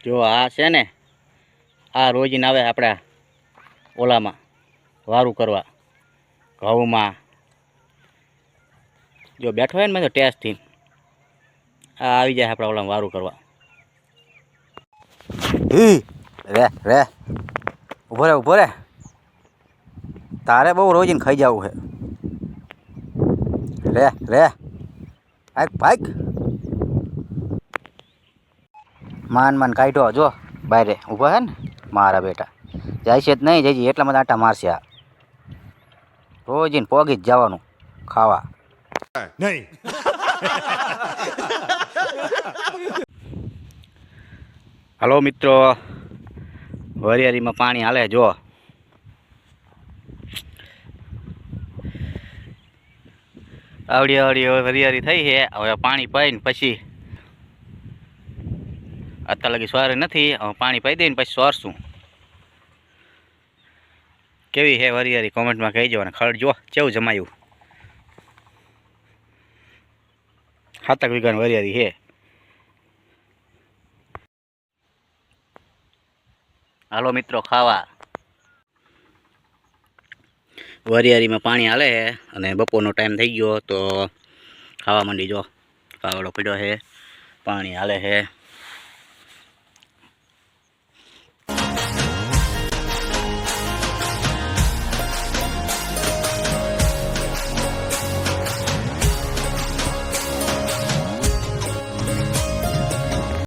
જો આ છે ને, આ રોજીને આવે આપણા ઓલામાં વારું કરવા ઘઉંમાં. જો બેઠો હોય ને મેં તો ટેસ્ટથી આ આવી જાય આપણા ઓલામાં વારું કરવા. રે ઊભો રે તારે બહુ રોજીને ખાઈ જવું છે. રે ભાગ માન કાઢ્યો. જો બારે ઊભા છે ને મારા બેટા, જાય છે જ નહીં જઈ એટલા બધા આટા મારશે. આ રોજીને પોગી જ જવાનું ખાવા નહીં. હલો મિત્રો, વરિયાળીમાં પાણી હાલે. જો આવડી વરિયાળી થઈ છે. હવે પાણી પાઈને પછી અત્યાર લગી સોરે નથી. હવે પાણી પાઈ દઈને પછી સોરશું. કેવી છે વરિયાળી કોમેન્ટમાં કહેજો. અને ખડ જો કેવું જમાયું. 7 વીઘાની વરિયાળી છે. હાલો મિત્રો ખાવા. વરિયાળીમાં પાણી હાલે છે અને બપોરનો ટાઈમ થઈ ગયો તો ખાવા માંડી. જો કાવડો પડ્યો છે, પાણી હાલે છે.